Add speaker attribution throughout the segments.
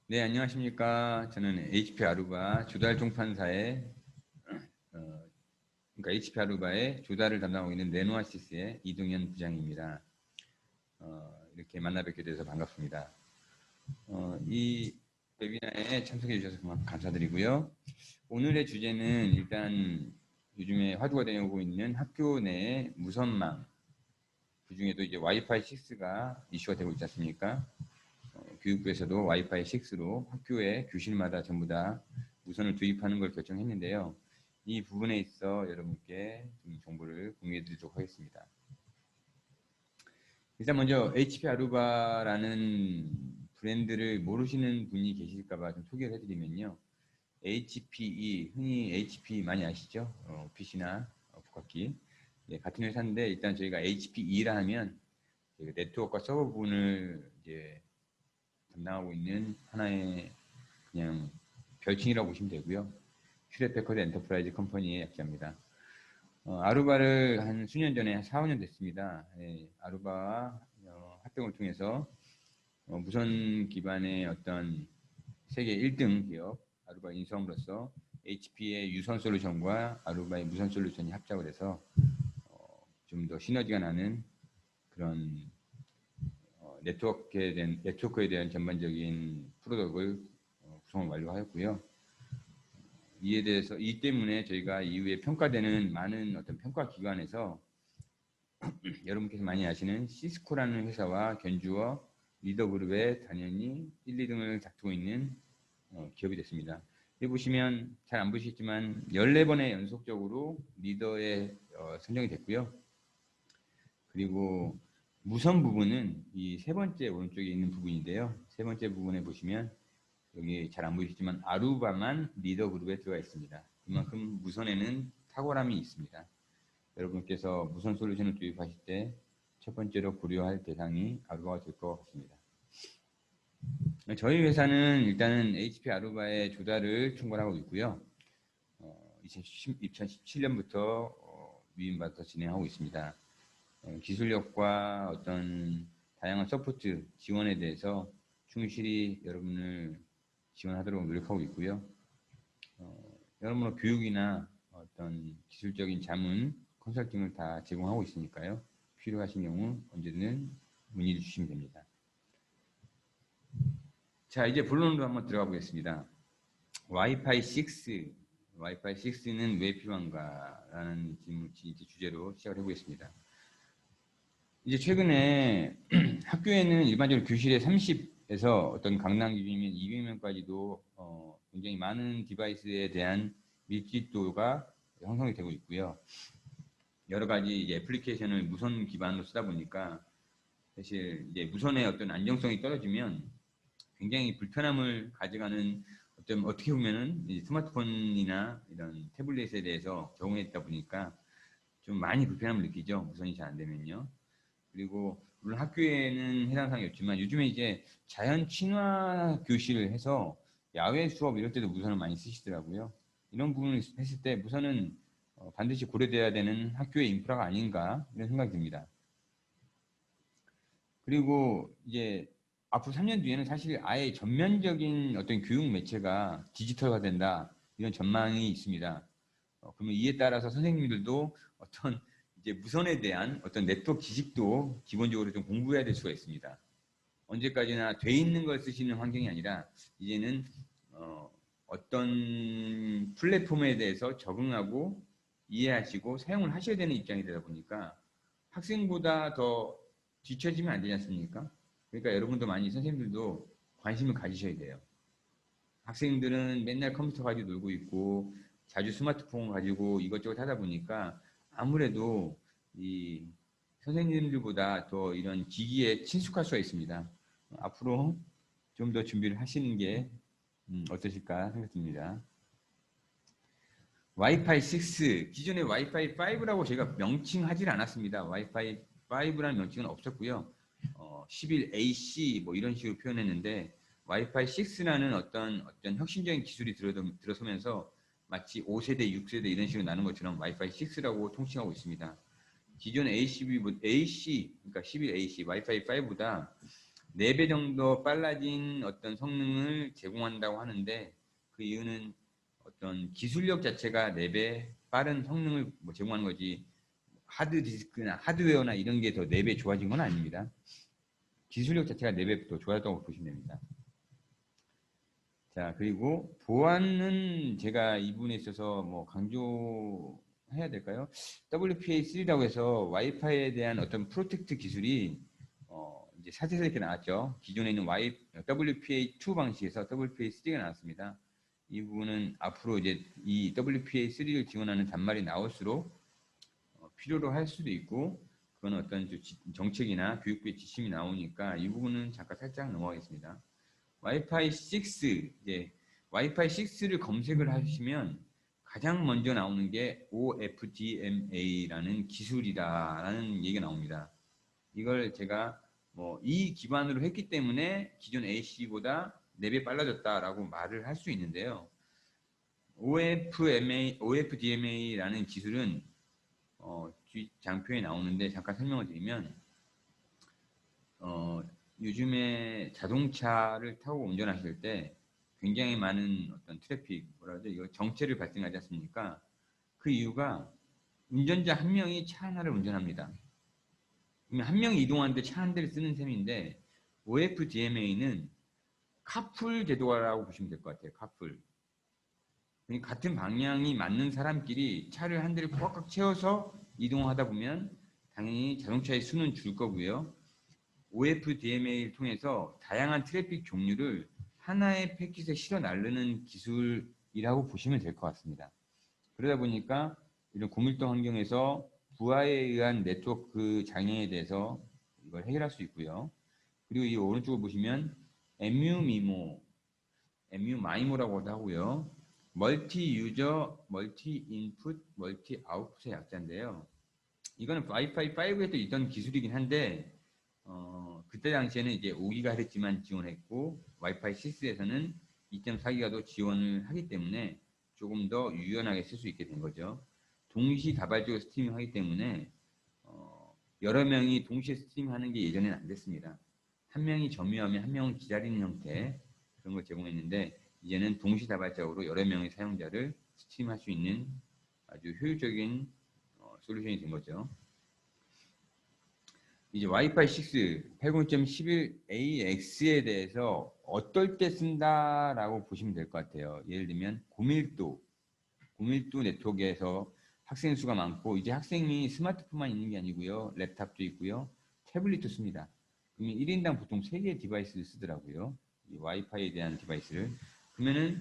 Speaker 1: 네, 안녕하십니까. 저는 HP 아루바 조달 종판사의 그러니까 HP 아루바의 조달을 담당하고 있는 레노아시스의 이동현 부장입니다. 이렇게 만나 뵙게 돼서 반갑습니다. 이 웨비나에 참석해 주셔서 감사드리고요. 오늘의 주제는 일단 요즘에 화두가 되고 있는 학교 내 무선망, 그중에도 이제 와이파이 6가 이슈가 되고 있지 않습니까? 교육부에서도 와이파이 6로 학교에 교실마다 전부 다 무선을 도입하는 걸 결정했는데요. 이 부분에 있어 여러분께 좀 정보를 공유해 드리도록 하겠습니다. 일단 먼저 HP 아루바라는 브랜드를 모르시는 분이 계실까봐 좀 소개를 해드리면요. HPE, 흔히 HP 많이 아시죠? PC나 북학기. 예, 같은 회사인데 일단 저희가 HPE라 하면 네트워크와 서버 부분을 이제 담당하고 있는 하나의 그냥 별칭이라고 보시면 되고요. 휴렛패커드 엔터프라이즈 컴퍼니의 약자입니다. 아루바를 한 수년 전에, 한 4, 5년 됐습니다. 예, 아루바와 합병을 통해서 무선 기반의 어떤 세계 1등 기업 아루바 인수함으로써 HP의 유선 솔루션과 아루바의 무선 솔루션이 합작을 해서 좀 더 시너지가 나는 그런 네트워크에 대한 전반적인 프로덕트를 구성을 완료하였고요. 이 때문에 저희가 이후에 평가되는 많은 어떤 평가 기관에서 여러분께서 많이 아시는 시스코라는 회사와 견주어 리더그룹에 당연히 1, 2등을 다투고 있는 기업이 됐습니다. 여기 보시면 잘 안 보시겠지만 14번의 연속적으로 리더에 선정이 됐고요. 그리고 무선 부분은 이 세 번째 오른쪽에 있는 부분인데요. 세 번째 부분에 보시면 여기 잘 안 보이시지만 아루바만 리더 그룹에 들어가 있습니다. 그만큼 무선에는 탁월함이 있습니다. 여러분께서 무선 솔루션을 도입하실 때 첫 번째로 고려할 대상이 아루바가 될 것 같습니다. 저희 회사는 일단은 HP 아루바의 조달을 총괄하고 있고요. 2017년부터 위임받아서 진행하고 있습니다. 기술력과 어떤 다양한 서포트 지원에 대해서 충실히 여러분을 지원하도록 노력하고 있고요. 여러분의 교육이나 어떤 기술적인 자문, 컨설팅을 다 제공하고 있으니까요. 필요하신 경우 언제든 문의 주시면 됩니다. 자, 이제 본론으로 한번 들어가 보겠습니다. 와이파이 6는 왜 필요한가라는 주제로 시작을 해보겠습니다. 이제 최근에 학교에는 일반적으로 교실에 30에서 어떤 강남 기준이면 200명까지도 굉장히 많은 디바이스에 대한 밀집도가 형성이 되고 있고요. 여러 가지 이제 애플리케이션을 무선 기반으로 쓰다 보니까 사실 이제 무선의 어떤 안정성이 떨어지면 굉장히 불편함을 가져가는 어떻게 보면은 스마트폰이나 이런 태블릿에 대해서 적응했다 보니까 좀 많이 불편함을 느끼죠. 무선이 잘 안 되면요. 그리고 물론 학교에는 해당 사항이 없지만 요즘에 이제 자연 친화 교실을 해서 야외 수업 이럴 때도 무선을 많이 쓰시더라고요. 이런 부분을 했을 때 무선은 반드시 고려돼야 되는 학교의 인프라가 아닌가 이런 생각이 듭니다. 그리고 이제 앞으로 3년 뒤에는 사실 아예 전면적인 어떤 교육 매체가 디지털화 된다 이런 전망이 있습니다. 그러면 이에 따라서 선생님들도 어떤 이제 무선에 대한 어떤 네트워크 지식도 기본적으로 좀 공부해야 될 수가 있습니다. 언제까지나 돼 있는 걸 쓰시는 환경이 아니라 이제는 어떤 플랫폼에 대해서 적응하고 이해하시고 사용을 하셔야 되는 입장이 되다 보니까 학생보다 더 뒤처지면 안 되지 않습니까? 그러니까 여러분도 많이 선생님들도 관심을 가지셔야 돼요. 학생들은 맨날 컴퓨터 가지고 놀고 있고 자주 스마트폰 가지고 이것저것 하다 보니까 아무래도 이 선생님들보다 더 이런 기기에 친숙할 수가 있습니다. 앞으로 좀 더 준비를 하시는 게 어떠실까 생각됩니다. 와이파이 6, 기존의 와이파이 5라고 제가 명칭하지 않았습니다. 와이파이 5라는 명칭은 없었고요. 11AC 뭐 이런 식으로 표현했는데 와이파이 6라는 어떤 혁신적인 기술이 들어서면서 마치 5세대, 6세대 이런 식으로 나눈 것처럼 와이파이 6라고 통칭하고 있습니다. 기존 AC, 그러니까 11AC, 와이파이 5보다 4배 정도 빨라진 어떤 성능을 제공한다고 하는데 그 이유는 어떤 기술력 자체가 4배 빠른 성능을 뭐 제공하는 거지 하드디스크나 하드웨어나 이런 게 더 4배 좋아진 건 아닙니다. 기술력 자체가 4배 더 좋아졌다고 보시면 됩니다. 자, 그리고 보안은 제가 이 부분에 있어서 뭐 강조해야 될까요? WPA3라고 해서 와이파이에 대한 어떤 프로텍트 기술이 이제 사실상 이렇게 나왔죠. 기존에 있는 WPA2 방식에서 WPA3가 나왔습니다. 이 부분은 앞으로 이제 이 WPA3를 지원하는 단말이 나올수록 필요로 할 수도 있고, 그건 어떤 정책이나 교육부의 지침이 나오니까 이 부분은 잠깐 살짝 넘어가겠습니다. 와이파이 6, 이제 와이파이 6를 검색을 하시면 가장 먼저 나오는 게 OFDMA라는 기술이다라는 얘기가 나옵니다. 이걸 제가 뭐 이 기반으로 했기 때문에 기존 AC보다 4배 빨라졌다라고 말을 할 수 있는데요. OFDMA라는 기술은 장표에 나오는데 잠깐 설명을 드리면 요즘에 자동차를 타고 운전하실 때 굉장히 많은 어떤 트래픽, 뭐라 그러죠? 이거 정체를 발생하지 않습니까? 그 이유가 운전자 한 명이 차 하나를 운전합니다. 그러면 한 명이 이동하는데 차 한 대를 쓰는 셈인데 OFDMA는 카풀 제도라고 보시면 될 것 같아요. 카풀. 같은 방향이 맞는 사람끼리 차를 한 대를 꽉꽉 채워서 이동하다 보면 당연히 자동차의 수는 줄 거고요. OFDMA를 통해서 다양한 트래픽 종류를 하나의 패킷에 실어 나르는 기술이라고 보시면 될 것 같습니다. 그러다 보니까 이런 고밀도 환경에서 부하에 의한 네트워크 장애에 대해서 이걸 해결할 수 있고요. 그리고 이 오른쪽을 보시면 MU-MIMO라고도 하고요. 멀티 유저, 멀티 인풋, 멀티 아웃풋의 약자인데요. 이거는 와이파이 5에도 있던 기술이긴 한데 그때 당시에는 이제 5GHz만 지원했고 와이파이 6에서는 2.4GHz도 지원을 하기 때문에 조금 더 유연하게 쓸 수 있게 된 거죠. 동시다발적으로 스트리밍하기 때문에 여러 명이 동시에 스트리밍하는 게 예전에는 안 됐습니다. 한 명이 점유하면 한 명은 기다리는 형태 그런 걸 제공했는데 이제는 동시다발적으로 여러 명의 사용자를 스트리밍할 수 있는 아주 효율적인 솔루션이 된 거죠. 이제 와이파이 6 802.11AX에 대해서 어떨 때 쓴다라고 보시면 될 것 같아요. 예를 들면 고밀도 네트워크에서 학생 수가 많고 이제 학생이 스마트폰만 있는 게 아니고요. 랩탑도 있고요. 태블릿도 씁니다. 그러면 1인당 보통 3개의 디바이스를 쓰더라고요. 이 와이파이에 대한 디바이스를. 그러면은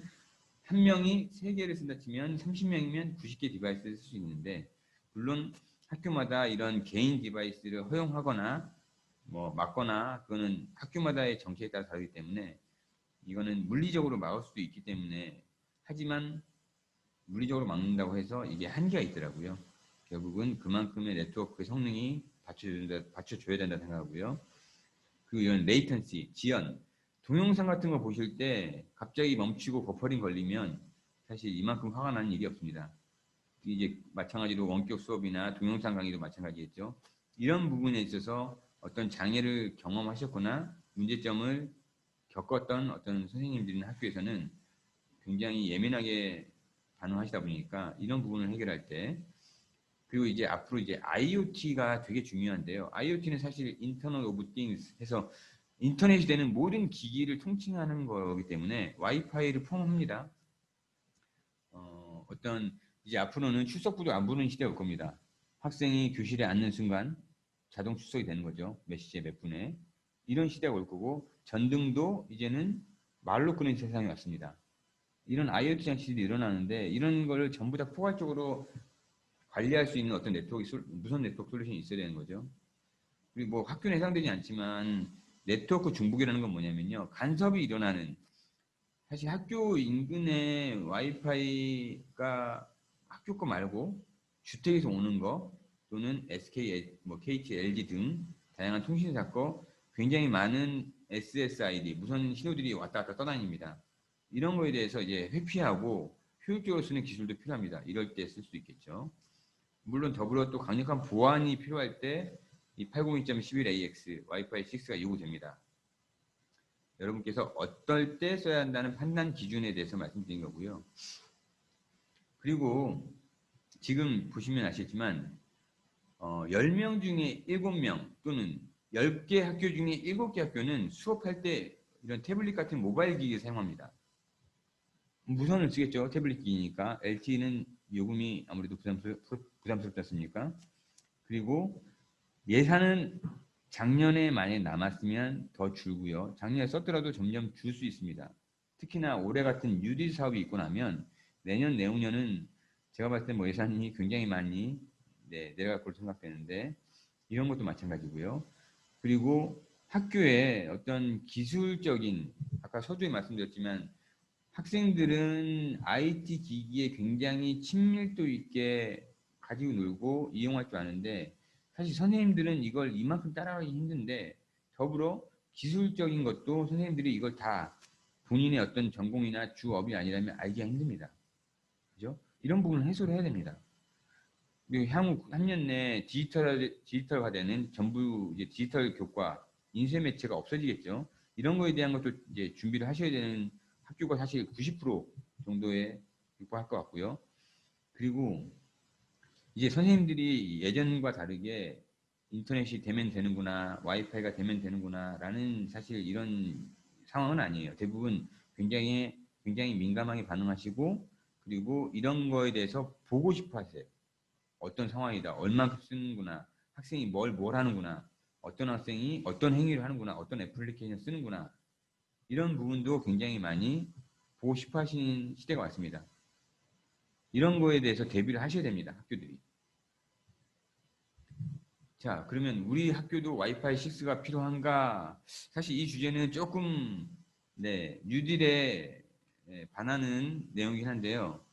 Speaker 1: 한 명이 3개를 쓴다 치면 30명이면 90개 디바이스를 쓸 수 있는데 물론 학교마다 이런 개인 디바이스를 허용하거나 뭐 막거나 그거는 학교마다의 정책에 따라 다르기 때문에 이거는 물리적으로 막을 수도 있기 때문에 하지만 물리적으로 막는다고 해서 이게 한계가 있더라고요. 결국은 그만큼의 네트워크 성능이 받쳐줘야 된다 생각하고요. 그리고 이런 레이턴시, 지연, 동영상 같은 거 보실 때 갑자기 멈추고 버퍼링 걸리면 사실 이만큼 화가 나는 일이 없습니다. 이제 마찬가지로 원격 수업이나 동영상 강의도 마찬가지겠죠. 이런 부분에 있어서 어떤 장애를 경험하셨거나 문제점을 겪었던 어떤 선생님들이나 학교에서는 굉장히 예민하게 반응하시다 보니까 이런 부분을 해결할 때 그리고 이제 앞으로 이제 IoT가 되게 중요한데요. IoT는 사실 Internet of Things 해서 인터넷이 되는 모든 기기를 통칭하는 거기 때문에 와이파이를 포함합니다. 어떤 이제 앞으로는 출석부도 안 부르는 시대가 올 겁니다. 학생이 교실에 앉는 순간 자동 출석이 되는 거죠. 몇 시에 몇 분에. 이런 시대가 올 거고 전등도 이제는 말로 끄는 세상이 왔습니다. 이런 IoT 장치들이 일어나는데 이런 걸 전부 다 포괄적으로 관리할 수 있는 어떤 무선 네트워크 솔루션이 있어야 되는 거죠. 그리고 뭐 학교는 해당되지 않지만 네트워크 중복이라는 건 뭐냐면요. 간섭이 일어나는 사실 학교 인근에 와이파이가 학교 거 말고 주택에서 오는 거 또는 SK, 뭐 KT, LG 등 다양한 통신사 거 굉장히 많은 SSID 무선 신호들이 왔다 갔다 떠다닙니다. 이런 거에 대해서 이제 회피하고 효율적으로 쓰는 기술도 필요합니다. 이럴 때 쓸 수 있겠죠. 물론 더불어 또 강력한 보안이 필요할 때 이 802.11ax 와이파이 6가 요구됩니다. 여러분께서 어떨 때 써야 한다는 판단 기준에 대해서 말씀드린 거고요. 그리고 지금 보시면 아시겠지만 10명 중에 7명 또는 10개 학교 중에 7개 학교는 수업할 때 이런 태블릿 같은 모바일 기기를 사용합니다. 무선을 쓰겠죠. 태블릿 기기니까. LTE는 요금이 아무래도 부담스럽지 않습니까? 그리고 예산은 작년에 만약에 남았으면 더 줄고요. 작년에 썼더라도 점점 줄 수 있습니다. 특히나 올해 같은 뉴딜 사업이 있고 나면 내년, 내후년은 제가 봤을 때 뭐 예산이 굉장히 많이 내려갈 걸로 생각되는데 이런 것도 마찬가지고요. 그리고 학교에 어떤 기술적인 아까 서두에 말씀드렸지만 학생들은 IT 기기에 굉장히 친밀도 있게 가지고 놀고 이용할 줄 아는데 사실 선생님들은 이걸 이만큼 따라가기 힘든데 더불어 기술적인 것도 선생님들이 이걸 다 본인의 어떤 전공이나 주업이 아니라면 알기가 힘듭니다. 그죠? 이런 부분을 해소를 해야 됩니다. 그리고 향후 3년 내에 디지털화되는 전부 이제 디지털 교과, 인쇄 매체가 없어지겠죠. 이런 거에 대한 것도 이제 준비를 하셔야 되는 학교가 사실 90% 정도에 육박할 것 같고요. 그리고 이제 선생님들이 예전과 다르게 인터넷이 되면 되는구나, 와이파이가 되면 되는구나, 라는 사실 이런 상황은 아니에요. 대부분 굉장히 민감하게 반응하시고, 그리고 이런 거에 대해서 보고 싶어 하세요. 어떤 상황이다, 얼만큼 쓰는구나, 학생이 뭘 하는구나, 어떤 학생이 어떤 행위를 하는구나, 어떤 애플리케이션을 쓰는구나, 이런 부분도 굉장히 많이 보고 싶어 하시는 시대가 왔습니다. 이런 거에 대해서 대비를 하셔야 됩니다, 학교들이. 자, 그러면 우리 학교도 와이파이 6가 필요한가? 사실 이 주제는 조금 뉴딜에 반하는 내용이긴 한데요.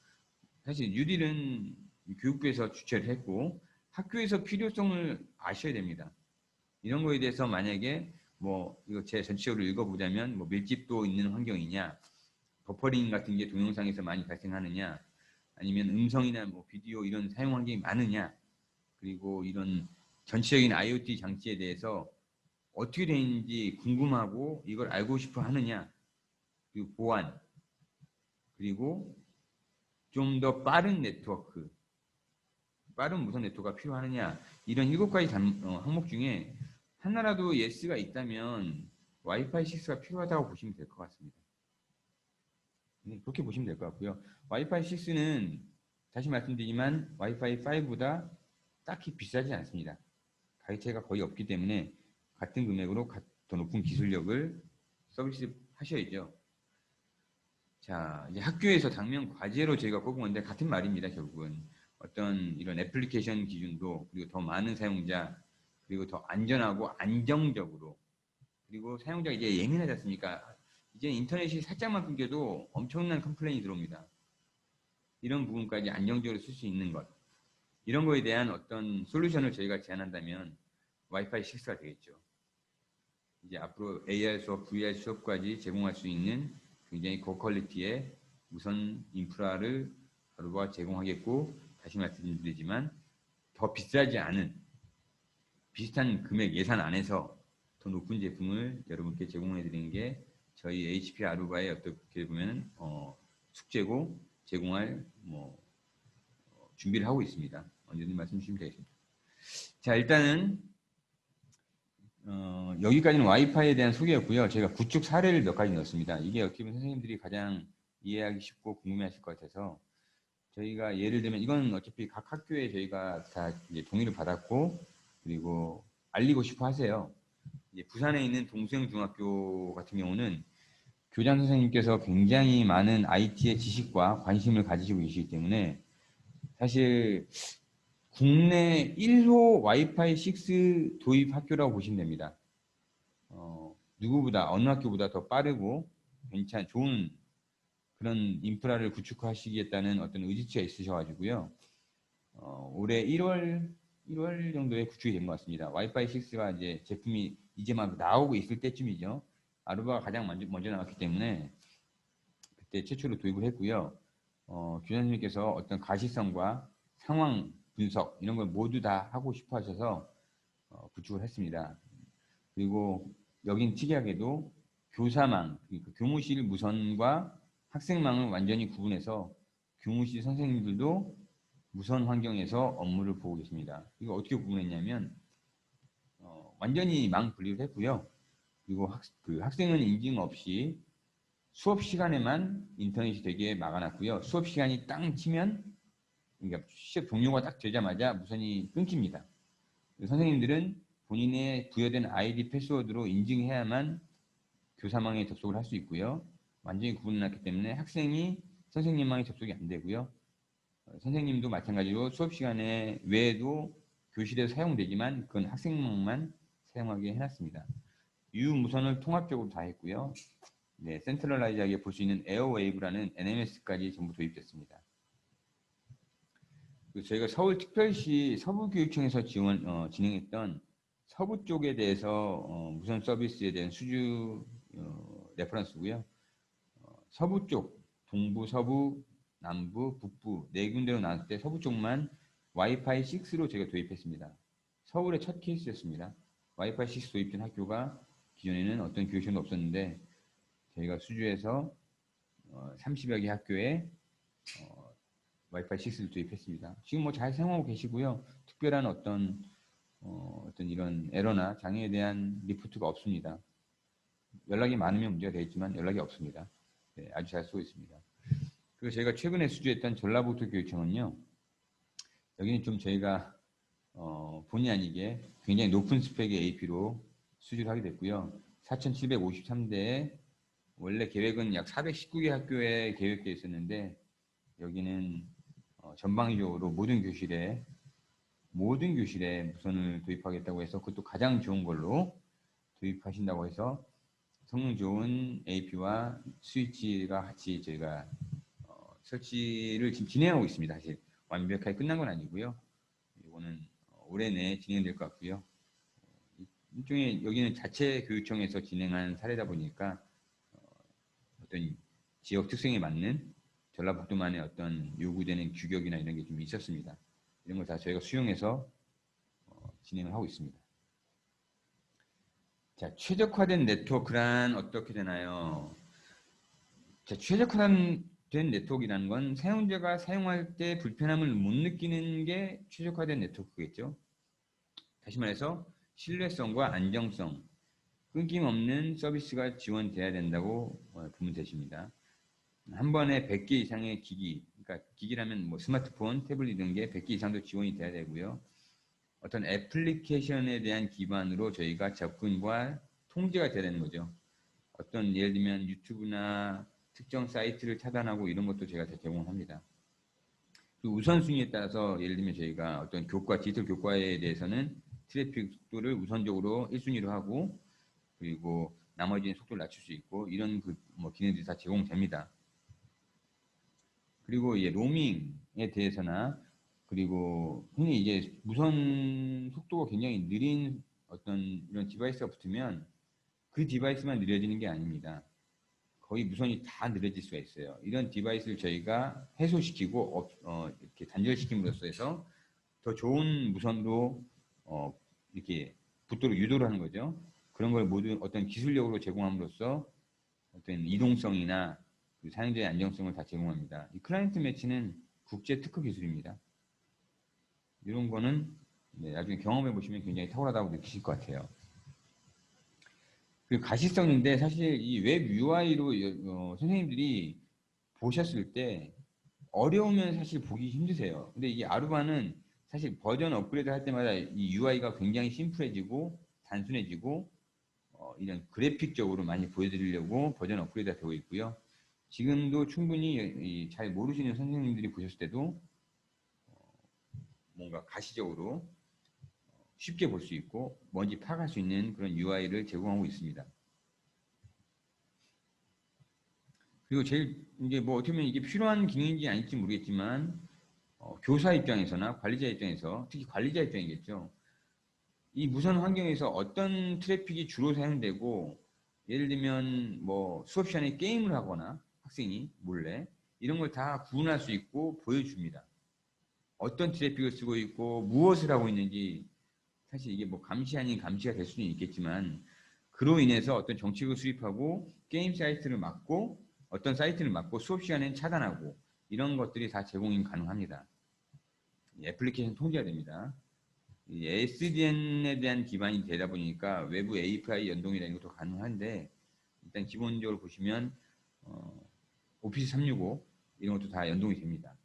Speaker 1: 사실 뉴딜은 교육부에서 주최를 했고 학교에서 필요성을 아셔야 됩니다. 이런 거에 대해서 만약에 뭐 이거 제 전체적으로 읽어보자면 뭐 밀집도 있는 환경이냐, 버퍼링 같은 게 동영상에서 많이 발생하느냐, 아니면 음성이나 뭐 비디오 이런 사용 환경이 많으냐, 그리고 이런 전체적인 IoT 장치에 대해서 어떻게 되는지 궁금하고 이걸 알고 싶어 하느냐, 그리고 보안, 그리고 좀 더 빠른 네트워크, 빠른 무선 네트워크가 필요하느냐, 이런 7가지 항목 중에 하나라도 예스가 있다면 와이파이 6가 필요하다고 보시면 될 것 같습니다. 그렇게 보시면 될 것 같고요. 와이파이 6는 다시 말씀드리지만 와이파이 5보다 딱히 비싸지 않습니다. 가격 차이가 거의 없기 때문에 같은 금액으로 더 높은 기술력을 서비스 하셔야죠. 자, 이제 학교에서 당면 과제로 저희가 꼽은 건데 같은 말입니다, 결국은. 어떤 이런 애플리케이션 기준도, 그리고 더 많은 사용자, 그리고 더 안전하고 안정적으로, 그리고 사용자가 이제 예민하지 않습니까? 이제 인터넷이 살짝만 끊겨도 엄청난 컴플레인이 들어옵니다. 이런 부분까지 안정적으로 쓸 수 있는 것. 이런 거에 대한 어떤 솔루션을 저희가 제안한다면 와이파이 6가 되겠죠. 이제 앞으로 AR 수업, VR 수업까지 제공할 수 있는 굉장히 고퀄리티의 무선 인프라를 아루바가 제공하겠고, 다시 말씀드리지만 더 비싸지 않은 비슷한 금액 예산 안에서 더 높은 제품을 여러분께 제공해 드리는 게 저희 HP 아루바의 어떻게 보면 숙제고 제공할 준비를 하고 있습니다. 언제든 말씀 주시면 되겠습니다. 자, 일단은 여기까지는 와이파이에 대한 소개였고요. 제가 구축 사례를 몇 가지 넣었습니다. 이게 어떻게 보면 선생님들이 가장 이해하기 쉽고 궁금해하실 것 같아서 저희가 예를 들면 이건 어차피 각 학교에 저희가 다 이제 동의를 받았고 그리고 알리고 싶어 하세요. 이제 부산에 있는 동수영중학교 같은 경우는 교장 선생님께서 굉장히 많은 IT의 지식과 관심을 가지시고 계시기 때문에 사실 국내 1호 와이파이 6 도입 학교라고 보시면 됩니다. 누구보다 어느 학교보다 더 빠르고 좋은 그런 인프라를 구축하시겠다는 어떤 의지치가 있으셔가지고요. 올해 1월 정도에 구축이 된 것 같습니다. 와이파이 6가 이제 제품이 이제 막 나오고 있을 때쯤이죠. 아루바가 가장 먼저 나왔기 때문에 그때 최초로 도입을 했고요. 교장님께서 어떤 가시성과 상황 분석 이런 걸 모두 다 하고 싶어 하셔서 구축을 했습니다. 그리고 여긴 특이하게도 교사망, 그러니까 교무실 무선과 학생망을 완전히 구분해서 교무실 선생님들도 무선 환경에서 업무를 보고 계십니다. 이거 어떻게 구분했냐면 완전히 망 분리를 했고요. 그리고 학생은 인증 없이 수업 시간에만 인터넷이 되게 막아놨고요. 수업 시간이 땅 치면 그러니까 시험 종료가 딱 되자마자 무선이 끊깁니다. 선생님들은 본인의 부여된 아이디 패스워드로 인증해야만 교사망에 접속을 할 수 있고요. 완전히 구분해놨기 때문에 학생이 선생님망에 접속이 안 되고요. 선생님도 마찬가지로 수업 시간에 외에도 교실에서 사용되지만 그건 학생망만 사용하게 해놨습니다. 유무선을 통합적으로 다 했고요. 네, 센트럴라이즈하게 볼 수 있는 에어웨이브라는 NMS까지 전부 도입됐습니다. 저희가 서울특별시 서부교육청에서 진행했던 서부 쪽에 대해서 무선 서비스에 대한 수주 레퍼런스고요. 서부 쪽, 동부, 서부, 남부, 북부 네 군데로 나눴을 때 서부 쪽만 와이파이 6로 저희가 도입했습니다. 서울의 첫 케이스였습니다. 와이파이 6 도입된 학교가 기존에는 어떤 교육청도 없었는데 저희가 수주해서 30여 개 학교에 와이파이 6를 도입했습니다. 지금 뭐 잘 사용하고 계시고요. 특별한 어떤 이런 에러나 장애에 대한 리포트가 없습니다. 연락이 많으면 문제가 되겠지만 연락이 없습니다. 네, 아주 잘 쓰고 있습니다. 그리고 저희가 최근에 수주했던 전라북도 교육청은요. 여기는 좀 저희가 본의 아니게 굉장히 높은 스펙의 AP로 수주를 하게 됐고요. 4,753대에 원래 계획은 약 419개 학교에 계획되어 있었는데 여기는 전방위적으로 모든 교실에 무선을 도입하겠다고 해서 그것도 가장 좋은 걸로 도입하신다고 해서 성능 좋은 AP와 스위치가 같이 저희가 설치를 지금 진행하고 있습니다. 사실 완벽하게 끝난 건 아니고요. 이거는 올해 내에 진행될 것 같고요. 일종의 여기는 자체 교육청에서 진행한 사례다 보니까 어떤 지역 특성에 맞는 전라북도만의 어떤 요구되는 규격이나 이런 게 좀 있었습니다. 이런 걸 다 저희가 수용해서 진행을 하고 있습니다. 자, 최적화된 네트워크란 어떻게 되나요? 자, 최적화된 네트워크라는 건 사용자가 사용할 때 불편함을 못 느끼는 게 최적화된 네트워크겠죠. 다시 말해서 신뢰성과 안정성, 끊김없는 서비스가 지원돼야 된다고 보면 되십니다. 한 번에 100개 이상의 기기, 그러니까 기기라면 뭐 스마트폰, 태블릿 이런 게 100개 이상도 지원이 돼야 되고요. 어떤 애플리케이션에 대한 기반으로 저희가 접근과 통제가 돼야 되는 거죠. 어떤 예를 들면 유튜브나 특정 사이트를 차단하고 이런 것도 제가 다 제공합니다. 그 우선순위에 따라서 예를 들면 저희가 어떤 교과, 디지털 교과에 대해서는 트래픽 속도를 우선적으로 1순위로 하고 그리고 나머지는 속도를 낮출 수 있고 이런 기능들이 다 제공됩니다. 그리고 이제 로밍에 대해서나 그리고 흔히 이제 무선 속도가 굉장히 느린 어떤 이런 디바이스가 붙으면 그 디바이스만 느려지는 게 아닙니다. 거의 무선이 다 느려질 수가 있어요. 이런 디바이스를 저희가 해소시키고 이렇게 단절시킴으로써 해서 더 좋은 무선도 이렇게 붙도록 유도를 하는 거죠. 그런 걸 모두 어떤 기술력으로 제공함으로써 어떤 이동성이나 그 사용자의 안정성을 다 제공합니다. 이 클라이언트 매치는 국제 특허 기술입니다. 이런 거는 나중에 경험해 보시면 굉장히 탁월하다고 느끼실 것 같아요. 그리고 가시성인데 사실 이 웹 UI로 선생님들이 보셨을 때 어려우면 사실 보기 힘드세요. 근데 이 아루바는 사실 버전 업그레이드 할 때마다 이 UI가 굉장히 심플해지고 단순해지고 이런 그래픽적으로 많이 보여드리려고 버전 업그레이드가 되고 있고요. 지금도 충분히 잘 모르시는 선생님들이 보셨을 때도 뭔가 가시적으로 쉽게 볼 수 있고 뭔지 파악할 수 있는 그런 UI를 제공하고 있습니다. 그리고 제일 이제 뭐 어떻게 보면 이게 필요한 기능인지 아닐지 모르겠지만 교사 입장에서나 관리자 입장에서 특히 관리자 입장이겠죠. 이 무선 환경에서 어떤 트래픽이 주로 사용되고 예를 들면 뭐 수업 시간에 게임을 하거나 학생이 몰래 이런 걸 다 구분할 수 있고 보여줍니다. 어떤 트래픽을 쓰고 있고 무엇을 하고 있는지 사실 이게 뭐 감시 아닌 감시가 될 수는 있겠지만 그로 인해서 어떤 정책을 수립하고 게임 사이트를 막고 어떤 사이트를 막고 수업 시간에는 차단하고 이런 것들이 다 제공이 가능합니다. 애플리케이션 통제가 됩니다. SDN에 대한 기반이 되다 보니까 외부 API 연동이라는 것도 가능한데 일단 기본적으로 보시면 오피스 365 이런 것도 다 연동이 됩니다.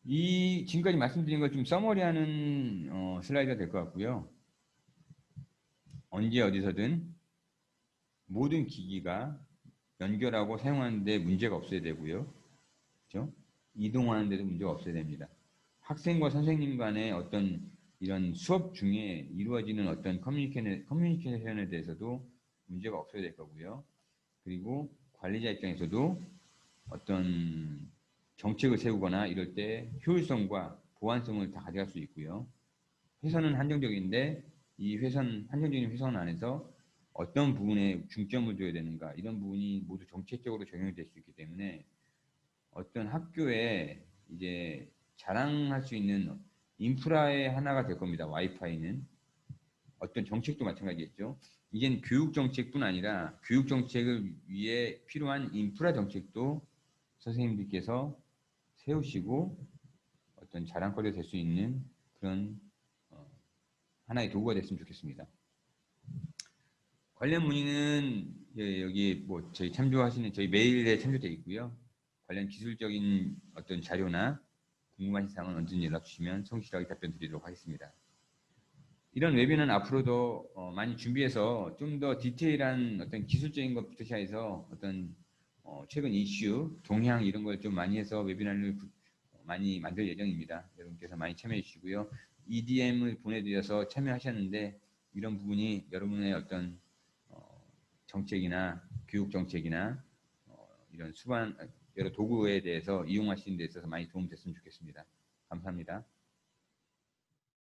Speaker 1: 이 지금까지 말씀드린 걸 좀 서머리하는 슬라이드가 될 것 같고요. 언제 어디서든 모든 기기가 연결하고 사용하는데 문제가 없어야 되고요. 그렇죠? 이동하는 데도 문제가 없어야 됩니다. 학생과 선생님 간의 어떤 이런 수업 중에 이루어지는 어떤 커뮤니케이션에 대해서도 문제가 없어야 될 거고요. 그리고 관리자 입장에서도 어떤 정책을 세우거나 이럴 때 효율성과 보안성을 다 가져갈 수 있고요. 회선은 한정적인데 이 한정적인 회선 안에서 어떤 부분에 중점을 둬야 되는가 이런 부분이 모두 정책적으로 적용이 될 수 있기 때문에 어떤 학교에 이제 자랑할 수 있는 인프라의 하나가 될 겁니다. 와이파이는. 어떤 정책도 마찬가지겠죠. 이젠 교육 정책뿐 아니라 교육 정책을 위해 필요한 인프라 정책도 선생님들께서 세우시고 어떤 자랑거리가 될 수 있는 그런 하나의 도구가 됐으면 좋겠습니다. 관련 문의는 여기 뭐 저희 참조하시는 저희 메일에 참조되어 있고요. 관련 기술적인 어떤 자료나 궁금하신 사항은 언제든지 연락 주시면 성실하게 답변 드리도록 하겠습니다. 이런 웨비는 앞으로도 많이 준비해서 좀 더 디테일한 어떤 기술적인 것부터 시작해서 어떤 최근 이슈, 동향 이런 걸 좀 많이 해서 웨비나를 많이 만들 예정입니다. 여러분께서 많이 참여해 주시고요. EDM을 보내드려서 참여하셨는데 이런 부분이 여러분의 어떤 정책이나 교육 정책이나 이런 수반 여러 도구에 대해서 이용하시는 데 있어서 많이 도움됐으면 좋겠습니다. 감사합니다.